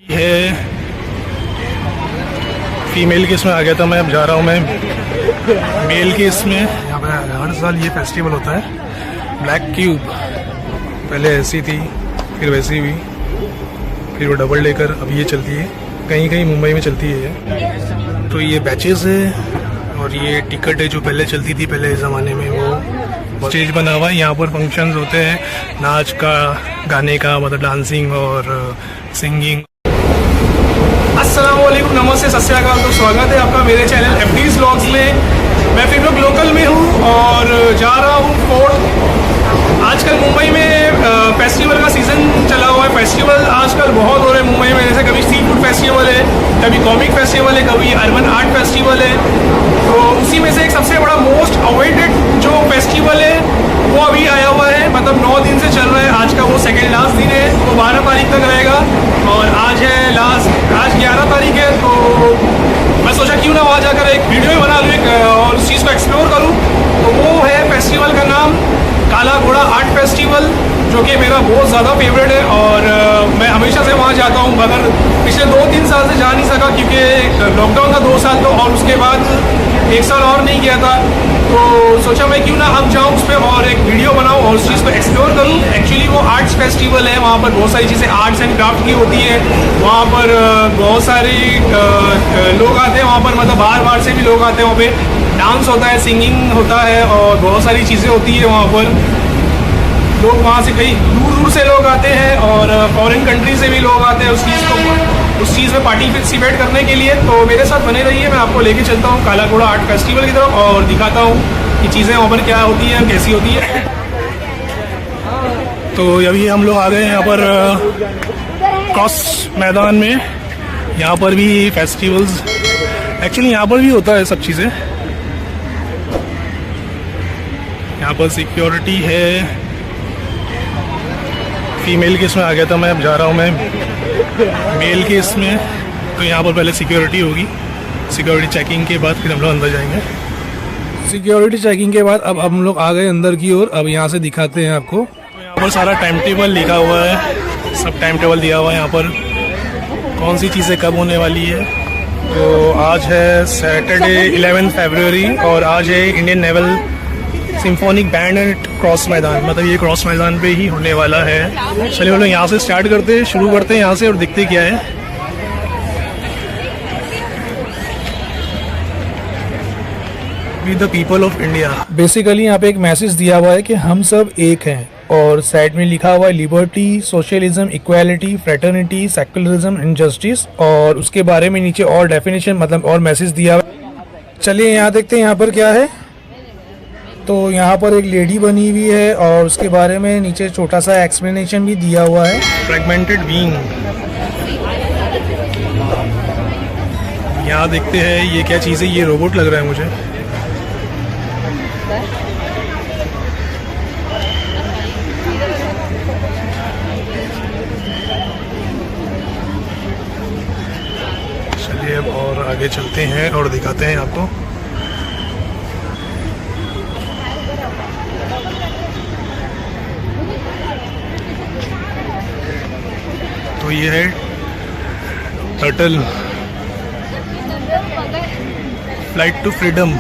है फीमेल के इसमें आ गया था मैं। अब जा रहा हूँ मैं मेल के इसमें। यहाँ पे हर साल ये फेस्टिवल होता है। ब्लैक क्यूब पहले ऐसी थी, फिर वैसी हुई, फिर वो डबल डेकर अब ये चलती है। कहीं कहीं मुंबई में चलती है। तो ये बैचेस है और ये टिकट है जो पहले चलती थी पहले ज़माने में। वो स्टेज बना हुआ है, यहाँ पर फंक्शंस होते हैं नाच का, गाने का, मतलब डांसिंग और सिंगिंग। अस्सलामुअलैकुम, नमस्ते, सत श्री अकाल। तो स्वागत है आपका मेरे चैनल FD's व्लॉग्स में। मैं फिर लोकल में हूँ और जा रहा हूँ फोर्ट। आजकल मुंबई में फेस्टिवल का सीज़न चला हुआ है। फेस्टिवल आजकल बहुत हो रहे हैं मुंबई में, जैसे कभी सी फूड फेस्टिवल है, कभी कॉमिक फेस्टिवल है, कभी अर्बन आर्ट फेस्टिवल है। तो उसी में से एक सबसे बड़ा मोस्ट अवॉइडेड जो फेस्टिवल है वो अभी आया हुआ है, मतलब 9 दिन से चल रहा है। आज का वो सेकेंड लास्ट दिन है, वो 12 तारीख तक रहेगा और आज है आज 11 तारीख है। तो मैं सोचा क्यों ना वहाँ जाकर एक वीडियो बना लूँ और उस चीज़ को एक्सप्लोर करूँ। तो वो है फेस्टिवल का नाम काला घोड़ा आर्ट फेस्टिवल, जो कि मेरा बहुत ज़्यादा फेवरेट है और मैं हमेशा से वहाँ जाता हूँ, मगर पिछले 2-3 साल से जा नहीं सका क्योंकि लॉकडाउन था 2 साल तो, और उसके बाद 1 साल और नहीं गया था। तो सोचा मैं क्यों ना अब जाऊँ उस पर और एक वीडियो बनाऊँ और उस चीज़ को एक्सप्लोर करूँ। एक्चुअली वो आर्ट्स फेस्टिवल है, वहाँ पर बहुत सारी चीज़ें आर्ट्स एंड क्राफ्ट की होती है। वहाँ पर बहुत सारे लोग आते हैं वहाँ पर, मतलब बाहर से भी लोग आते हैं। वहाँ पे डांस होता है, सिंगिंग होता है और बहुत सारी चीज़ें होती है वहाँ पर। लोग वहाँ से कई दूर से लोग आते हैं और फॉरेन कंट्री से भी लोग आते हैं उस चीज़ में पार्टिसिपेट करने के लिए। तो मेरे साथ बने रहिए, मैं आपको लेके चलता हूँ काला घोड़ा आर्ट फेस्टिवल की तरफ और दिखाता हूँ कि चीज़ें वहाँ पर क्या होती हैं, कैसी होती है। तो अभी हम लोग आ गए यहाँ पर क्रॉस मैदान में। यहाँ पर भी फेस्टिवल्स, एक्चुअली यहाँ पर भी होता है सब चीज़ें। यहाँ पर सिक्योरिटी है। फीमेल के इसमें आ गया था मैं। अब जा रहा हूँ मैं मेल के इसमें। तो यहाँ पर पहले सिक्योरिटी होगी, सिक्योरिटी चेकिंग के बाद फिर हम लोग अंदर जाएंगे। सिक्योरिटी चेकिंग के बाद अब हम लोग आ गए अंदर की ओर। अब यहाँ से दिखाते हैं आपको। तो यहाँ पर सारा टाइम टेबल लिखा हुआ है, सब टाइम टेबल दिया हुआ है यहाँ पर, कौन सी चीज़ें कब होने वाली है। तो आज है सैटरडे 11 फरवरी और आज है Indian naval symphonic band and cross मैदान, मतलब ये क्रॉस मैदान पे ही होने वाला है। चलिए हम लोग यहाँ से स्टार्ट करते हैं, शुरू करते हैं यहाँ से और देखते क्या है। With the people of India. Basically यहाँ पे एक मैसेज दिया हुआ है कि हम सब एक हैं और साइड में लिखा हुआ है liberty, socialism, equality, fraternity, secularism and justice, और उसके बारे में नीचे और डेफिनेशन, मतलब और मैसेज दिया हुआ है। चलिए यहाँ देखते हैं यहाँ पर क्या है। तो यहाँ पर एक लेडी बनी हुई है और उसके बारे में नीचे छोटा सा एक्सप्लेनेशन भी दिया हुआ है। Fragmented being. यहाँ देखते हैं ये क्या चीज़ है। ये रोबोट लग रहा है मुझे। चलिए अब और आगे चलते हैं और दिखाते हैं आपको। तो ये है टर्टल फ्लाइट टू फ्रीडम।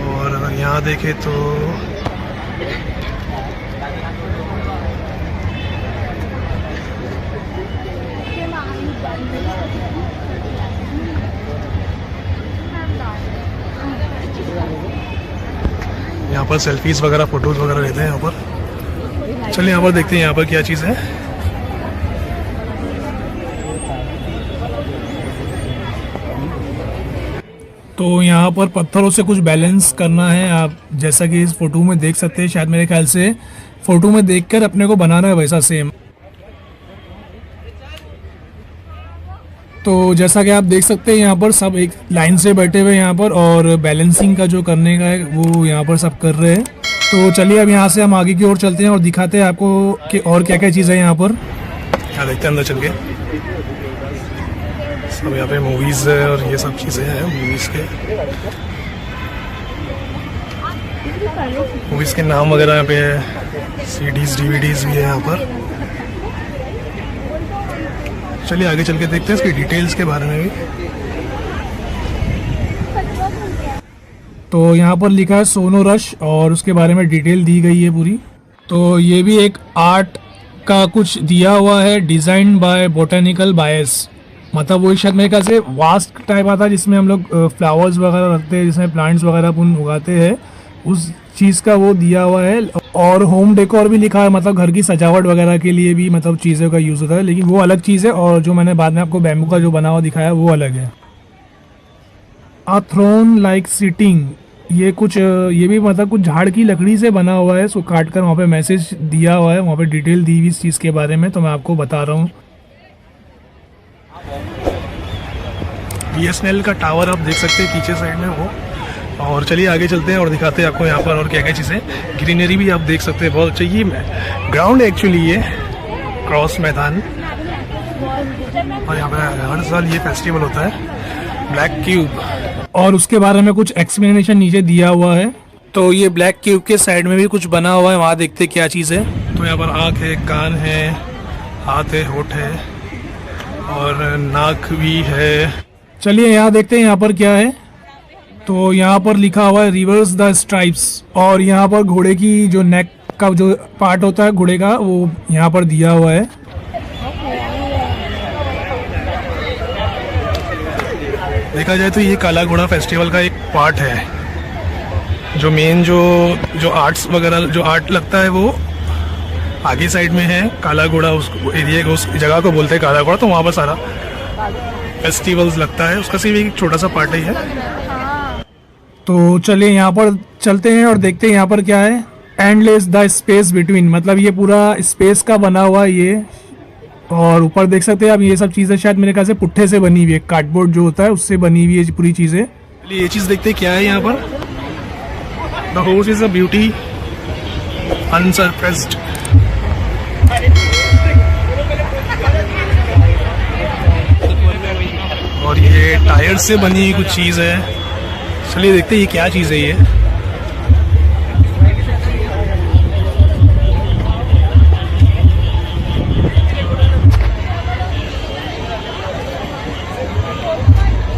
और अगर यहाँ देखें तो यहाँ पर सेल्फीज वगैरह, फोटोज वगैरह लेते हैं यहाँ पर। चलिए यहाँ पर देखते हैं यहाँ पर क्या चीज़ है। तो यहाँ पर पत्थरों से कुछ बैलेंस करना है आप, जैसा कि इस फोटो में देख सकते हैं। शायद मेरे ख्याल से फोटो में देखकर अपने को बनाना है वैसा सेम। तो जैसा कि आप देख सकते हैं यहाँ पर सब एक लाइन से बैठे हुए यहाँ पर और बैलेंसिंग का जो करने का है वो यहाँ पर सब कर रहे हैं। तो चलिए अब यहाँ से हम आगे की ओर चलते हैं और दिखाते हैं आपको कि और क्या क्या चीज़ है यहाँ पर। क्या देखते हैं अंदर चल के। सब यहाँ पे मूवीज़ है और ये सब चीज़ें हैं मूवीज़ के। मूवीज़ के नाम वगैरह यहाँ पे है, सीडीज डीवीडीज भी है यहाँ पर। चलिए आगे चल के देखते हैं इसकी डिटेल्स के बारे में भी। तो यहाँ पर लिखा है सोनो रश और उसके बारे में डिटेल दी गई है पूरी। तो ये भी एक आर्ट का कुछ दिया हुआ है, डिज़ाइन बाय बोटेनिकल बायस। मतलब वो शायद मेरे ख्याल से वास्ट टाइप आता है जिसमें हम लोग फ्लावर्स वगैरह रखते हैं, जिसमें प्लांट्स वगैरह अपन उगाते हैं, उस चीज़ का वो दिया हुआ है। और होम डेकोर भी लिखा है, मतलब घर की सजावट वगैरह के लिए भी मतलब चीज़ों का यूज़ होता है, लेकिन वो अलग चीज़ है। और जो मैंने बाद में आपको बैम्बू का जो बना हुआ दिखाया वो अलग है। अ थ्रोन लाइक सिटिंग, ये भी मतलब कुछ झाड़ की लकड़ी से बना हुआ है। इसको काट कर वहाँ पे मैसेज दिया हुआ है, वहाँ पे डिटेल दी हुई इस चीज़ के बारे में, तो मैं आपको बता रहा हूँ। BSNL का टावर आप देख सकते हैं पीछे साइड में वो। और चलिए आगे चलते हैं और दिखाते हैं आपको यहाँ पर और क्या क्या चीज़ें। ग्रीनरी भी आप देख सकते हैं बहुत अच्छा। ये ग्राउंड है एक्चुअली, ये क्रॉस मैदान। और यहाँ पे हर साल ये फेस्टिवल होता है, ब्लैक क्यूब। और उसके बारे में कुछ एक्सप्लेनेशन नीचे दिया हुआ है। तो ये ब्लैक क्यूब के साइड में भी कुछ बना हुआ है, वहाँ देखते क्या चीज़ है। तो यहाँ पर आँख है, कान है, हाथ है, होठ है और नाक भी है। चलिए यहाँ देखते हैं यहाँ पर क्या है। तो यहाँ पर लिखा हुआ है रिवर्स द स्ट्राइप्स। और यहाँ पर घोड़े की जो नेक का जो पार्ट होता है घोड़े का, वो यहाँ पर दिया हुआ है। देखा जाए तो ये काला घोड़ा फेस्टिवल का एक पार्ट है। जो मेन जो आर्ट्स वगैरह जो आर्ट लगता है वो आगे साइड में है। काला घोड़ा उस एरिया को, उस जगह को बोलते हैं काला घोड़ा। तो वहाँ पर सारा फेस्टिवल्स लगता है, उसका सिर्फ एक छोटा सा पार्ट ही है। तो चलिए यहाँ पर चलते हैं और देखते हैं यहाँ पर क्या है। एंडलेस द स्पेस बिटवीन, मतलब ये पूरा स्पेस का बना हुआ ये। और ऊपर देख सकते हैं आप, ये सब चीज़ें शायद मेरे ख्याल से पुट्ठे से बनी हुई है, कार्डबोर्ड जो होता है उससे बनी हुई है पूरी चीज़ें। चलिए ये चीज़ देखते हैं क्या है यहाँ पर। The host is a beauty unsurpassed. और ये टायर से बनी कुछ चीज़ है। चलिए देखते हैं ये क्या चीज़ है ये।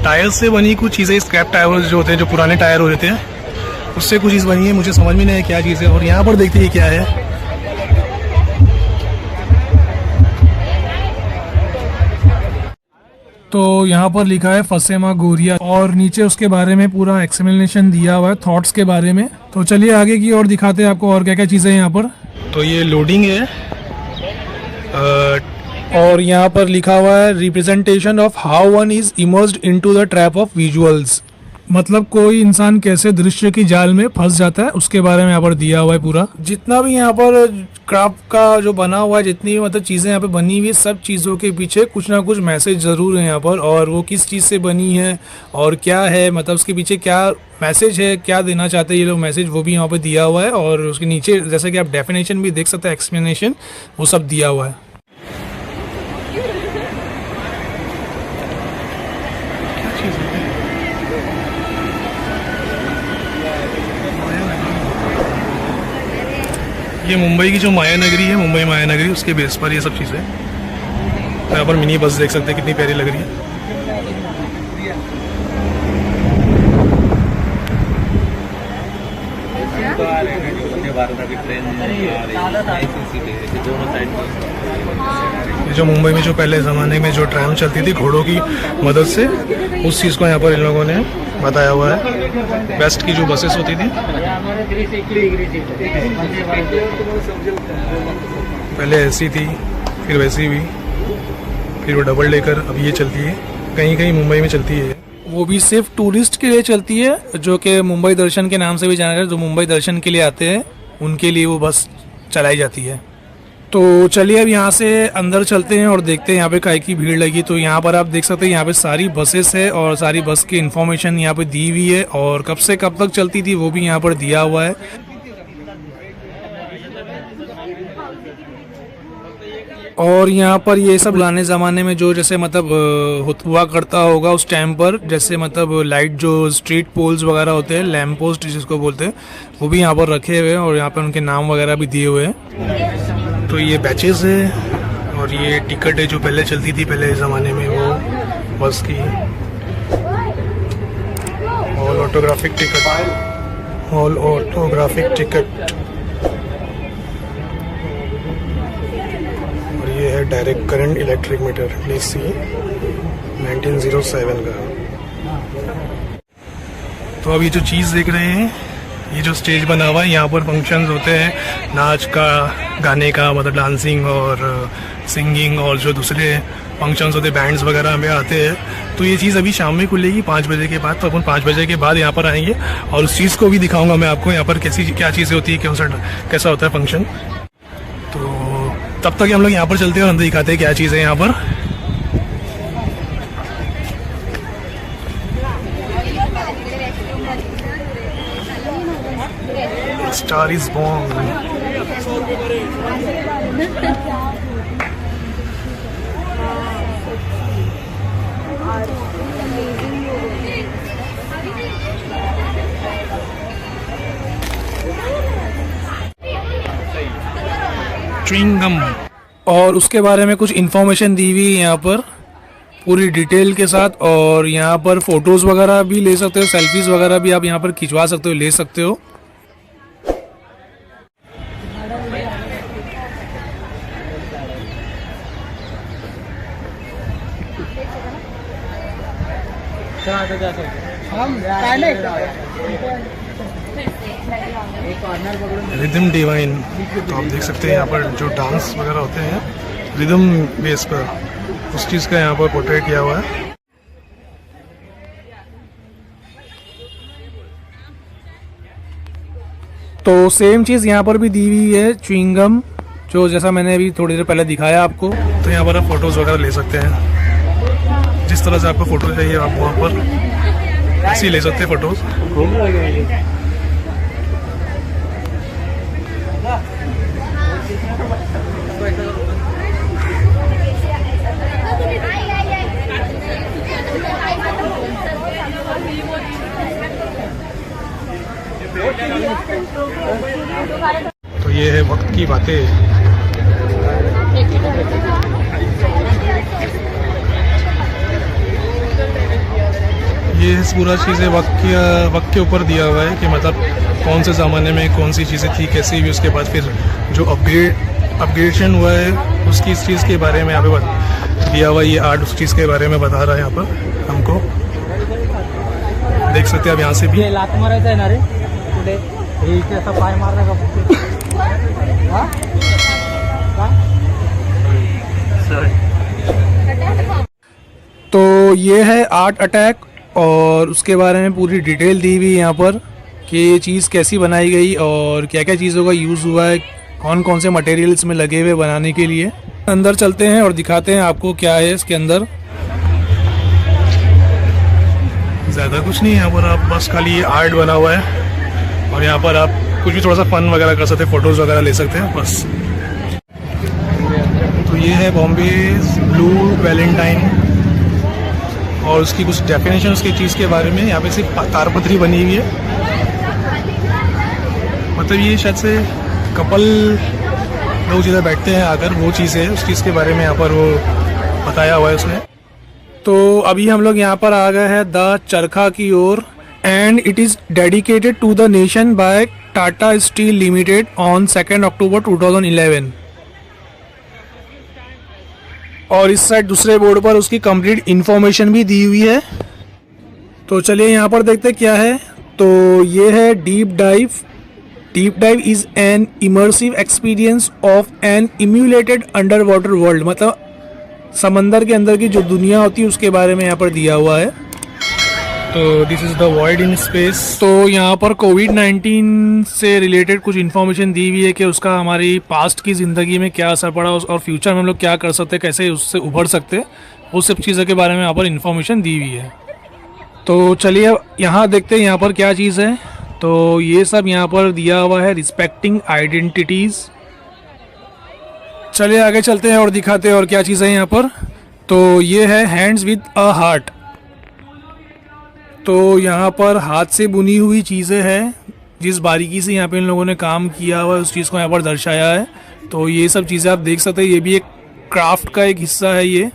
टायर से बनी कुछ चीज़ें, स्क्रैप टायर्स जो होते हैं, जो पुराने टायर हो रहे थे, उससे कुछ चीज़ बनी है। मुझे समझ में नहीं है क्या चीज़ है। और यहाँ पर देखते हैं क्या है। तो यहाँ पर लिखा है फसेमा गोरिया और नीचे उसके बारे में पूरा एक्सप्लेनेशन दिया हुआ है, थॉट्स के बारे में। तो चलिए आगे की और दिखाते हैं आपको और क्या क्या चीज़ें हैं यहाँ पर। तो ये लोडिंग है। और यहाँ पर लिखा हुआ है representation of how one is immersed into the trap of visuals, मतलब कोई इंसान कैसे दृश्य की जाल में फंस जाता है उसके बारे में यहाँ पर दिया हुआ है पूरा। जितना भी यहाँ पर क्राफ्ट का जो बना हुआ है, जितनी भी मतलब चीज़ें यहाँ पे बनी हुई है, सब चीज़ों के पीछे कुछ ना कुछ मैसेज ज़रूर है यहाँ पर। और वो किस चीज़ से बनी है और क्या है, मतलब उसके पीछे क्या मैसेज है, क्या देना चाहते हैं ये लोग मैसेज, वो भी यहाँ पर दिया हुआ है। और उसके नीचे जैसे कि आप डेफिनेशन भी देख सकते हैं, एक्सप्लेनेशन, वो सब दिया हुआ है। ये मुंबई की जो माया नगरी है, मुंबई माया नगरी, उसके बेस पर ये सब चीज़ें। तो यहाँ पर मिनी बस देख सकते हैं कितनी प्यारी लग रही है। जो मुंबई में जो पहले ज़माने में जो ट्रैम चलती थी घोड़ों की मदद से, उस चीज़ को यहाँ पर इन लोगों ने बताया हुआ है। वेस्ट की जो बसेस होती थी पहले ऐसी थी, फिर वैसी भी, फिर वो डबल डेकर अब ये चलती है, कहीं कहीं मुंबई में चलती है। वो भी सिर्फ टूरिस्ट के लिए चलती है, जो कि मुंबई दर्शन के नाम से भी जाना जाता है। जो मुंबई दर्शन के लिए आते हैं उनके लिए वो बस चलाई जाती है। तो चलिए अब यहाँ से अंदर चलते हैं और देखते हैं यहाँ पे काय की भीड़ लगी। तो यहाँ पर आप देख सकते हैं यहाँ पे सारी बसेस है और सारी बस की इन्फॉर्मेशन यहाँ पे दी हुई है और कब से कब तक चलती थी वो भी यहाँ पर दिया हुआ है। और यहाँ पर ये सब पुराने ज़माने में जो जैसे मतलब हुआ करता होगा उस टाइम पर, जैसे मतलब लाइट जो स्ट्रीट पोल्स वगैरह होते हैं, लैम्प पोस्ट जिसको बोलते हैं, वो भी यहाँ पर रखे हुए हैं और यहाँ पर उनके नाम वगैरह भी दिए हुए हैं। तो ये बैचेस है और ये टिकट है जो पहले चलती थी पहले ज़माने में वो बस की, all autographic ticket, all autographic ticket. ये है direct current electric meter, please see 1907 का। तो अब ये जो चीज़ देख रहे हैं, ये जो स्टेज बना हुआ है, यहाँ पर फंक्शंस होते हैं, नाच का, गाने का, मतलब डांसिंग और सिंगिंग, और जो दूसरे फंक्शंस होते हैं बैंड्स वगैरह में आते हैं। तो ये चीज़ अभी शाम में खुलेगी 5 बजे के बाद, तो अपन 5 बजे के बाद यहाँ पर आएंगे और उस चीज़ को भी दिखाऊंगा मैं आपको, यहाँ पर कैसी क्या चीज़ें होती है, कैसा होता है फंक्शन। तो तब तक हम लोग यहाँ पर चलते हैं और अंदर दिखाते हैं क्या चीज़ है यहाँ पर। Star is born. च्युइंगम, और उसके बारे में कुछ इन्फॉर्मेशन दी हुई है यहाँ पर पूरी डिटेल के साथ। और यहाँ पर फोटोज़ वगैरह भी ले सकते हो, सेल्फीज़ वगैरह भी आप यहाँ पर खिंचवा सकते हो, ले सकते हो। रिदम डिवाइन, तो आप देख सकते हैं यहाँ पर जो डांस वगैरह होते हैं रिदम बेस पर, उस चीज़ का यहाँ पर पोर्ट्रेट किया हुआ है। तो सेम चीज़ यहाँ पर भी दी हुई है, च्युइंगम, जो जैसा मैंने अभी थोड़ी देर पहले दिखाया आपको। तो यहाँ पर आप फोटोज़ वगैरह ले सकते हैं, जिस तरह से आपको फ़ोटो चाहिए आप वहाँ पर ऐसे ले सकते हैं फ़ोटोज़। तो ये है वक्त की बातें। ये पूरा चीज़ें वक्त के ऊपर दिया हुआ है कि मतलब कौन से ज़माने में कौन सी चीज़ें थी, कैसी भी, उसके बाद फिर जो अपग्रेडेशन हुआ है उसकी इस चीज़ के बारे में यहाँ पे दिया हुआ। ये आर्ट उस चीज़ के बारे में बता रहा है यहाँ पर हमको, देख सकते हैं आप यहाँ से भी। तो ये है आर्ट अटैक और उसके बारे में पूरी डिटेल दी हुई है यहाँ पर कि ये चीज़ कैसी बनाई गई और क्या क्या चीज़ों का यूज़ हुआ है, कौन कौन से मटेरियल्स में लगे हुए बनाने के लिए। अंदर चलते हैं और दिखाते हैं आपको क्या है इसके अंदर। ज़्यादा कुछ नहीं है यहाँ पर, आप बस खाली ये आर्ट बना हुआ है और यहाँ पर आप कुछ भी थोड़ा सा फन वगैरह कर सकते हैं, फ़ोटोज़ वगैरह ले सकते हैं बस। तो ये है बॉम्बे ब्लू वैलेंटाइन और उसकी कुछ डेफिनेशन उसकी चीज़ के बारे में। यहाँ पे सिर्फ तारपत्री बनी हुई है, मतलब ये शायद से कपल लोग जिधर बैठते हैं आकर, वो चीज़ है, उस चीज़ के बारे में यहाँ पर वो बताया हुआ है उसने। तो अभी हम लोग यहाँ पर आ गए हैं द चरखा की ओर, and it is dedicated to the nation by Tata steel limited on 2 October 2011। और इस साइड दूसरे बोर्ड पर उसकी कंप्लीट इन्फॉर्मेशन भी दी हुई है। तो चलिए यहाँ पर देखते क्या है। तो ये है deep dive. Deep dive is an immersive experience of an emulated underwater world, मतलब समंदर के अंदर की जो दुनिया होती है उसके बारे में यहाँ पर दिया हुआ है। तो this is the void in space. तो यहाँ पर कोविड-19 से रिलेटेड कुछ इन्फॉर्मेशन दी हुई है कि उसका हमारी पास्ट की ज़िंदगी में क्या असर पड़ा और फ्यूचर में हम लोग क्या कर सकते हैं, कैसे उससे उभर सकते हैं, उस सब चीज़ों के बारे में यहाँ पर इन्फॉर्मेशन दी हुई है। तो चलिए यहाँ देखते हैं यहाँ पर क्या चीज़ है। तो ये सब यहाँ पर दिया हुआ है, रिस्पेक्टिंग आइडेंटिटीज़, चलिए आगे चलते हैं और दिखाते हैं और क्या चीज़ है यहाँ पर। तो ये है हैंड्स विद अ हार्ट। तो यहाँ पर हाथ से बुनी हुई चीज़ें हैं, जिस बारीकी से यहाँ पे इन लोगों ने काम किया हुआ है उस चीज़ को यहाँ पर दर्शाया है। तो ये सब चीज़ें आप देख सकते हैं, ये भी एक क्राफ्ट का एक हिस्सा है ये।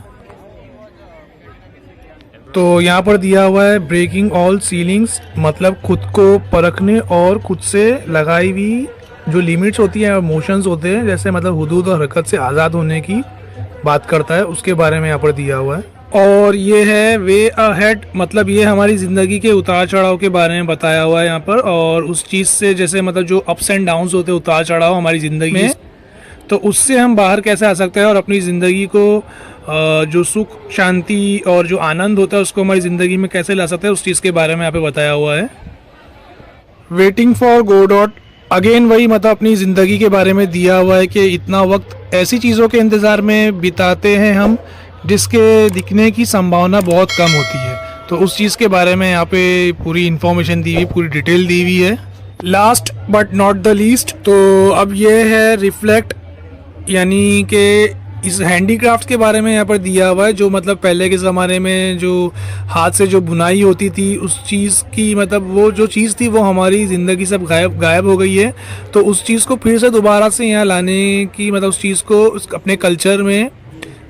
तो यहाँ पर दिया हुआ है ब्रेकिंग ऑल सीलिंग्स, मतलब खुद को परखने और खुद से लगाई हुई जो लिमिट्स होती हैं और मोशंस होते हैं, जैसे मतलब हुदूद और हरकत से आज़ाद होने की बात करता है, उसके बारे में यहाँ पर दिया हुआ है। और ये है वे अहेड, मतलब ये हमारी ज़िंदगी के उतार चढ़ाव के बारे में बताया हुआ है यहाँ पर। और उस चीज़ से जैसे मतलब जो अप्स एंड डाउन्स होते हैं, उतार चढ़ाव हमारी ज़िंदगी में, तो उससे हम बाहर कैसे आ सकते हैं और अपनी ज़िंदगी को जो सुख शांति और जो आनंद होता है उसको हमारी ज़िंदगी में कैसे ला सकते हैं, उस चीज़ के बारे में यहाँ पे बताया हुआ है। वेटिंग फॉर गोडॉट, अगेन वही मतलब अपनी ज़िंदगी के बारे में दिया हुआ है कि इतना वक्त ऐसी चीज़ों के इंतज़ार में बिताते हैं हम जिसके दिखने की संभावना बहुत कम होती है। तो उस चीज़ के बारे में यहाँ पे पूरी इन्फॉर्मेशन दी हुई, पूरी डिटेल दी हुई है। Last but not the least, तो अब ये है रिफ्लेक्ट, यानी कि इस हैंडीक्राफ्ट के बारे में यहाँ पर दिया हुआ है, जो मतलब पहले के ज़माने में जो हाथ से जो बुनाई होती थी उस चीज़ की, मतलब वो जो चीज़ थी वो हमारी ज़िंदगी से गायब हो गई है। तो उस चीज़ को फिर से दोबारा से यहाँ लाने की, मतलब उस चीज़ को अपने कल्चर में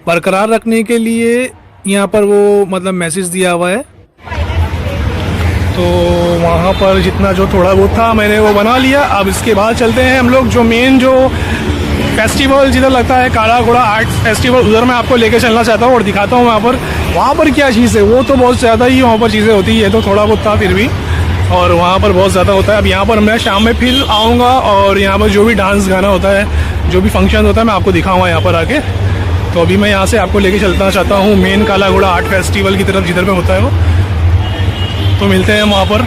बरकरार रखने के लिए यहाँ पर वो मतलब मैसेज दिया हुआ है। तो वहाँ पर जितना जो थोड़ा बहुत था मैंने वो बना लिया। अब इसके बाद चलते हैं हम लोग जो मेन जो फेस्टिवल जिधर लगता है काला घोड़ा आर्ट फेस्टिवल, उधर मैं आपको लेके चलना चाहता हूँ और दिखाता हूँ वहाँ पर क्या चीज़ है। वो तो बहुत ज़्यादा ही वहाँ पर चीज़ें होती है, तो थोड़ा बहुत था फिर भी, और वहाँ पर बहुत ज़्यादा होता है। अब यहाँ पर मैं शाम में फिर आऊँगा और यहाँ पर जो भी डांस गाना होता है, जो भी फंक्शन होता है, मैं आपको दिखाऊँगा यहाँ पर आके। तो अभी मैं यहाँ से आपको लेके चलना चाहता हूँ मेन काला घोड़ा आर्ट फेस्टिवल की तरफ, जिधर पे होता है वो। तो मिलते हैं वहाँ पर।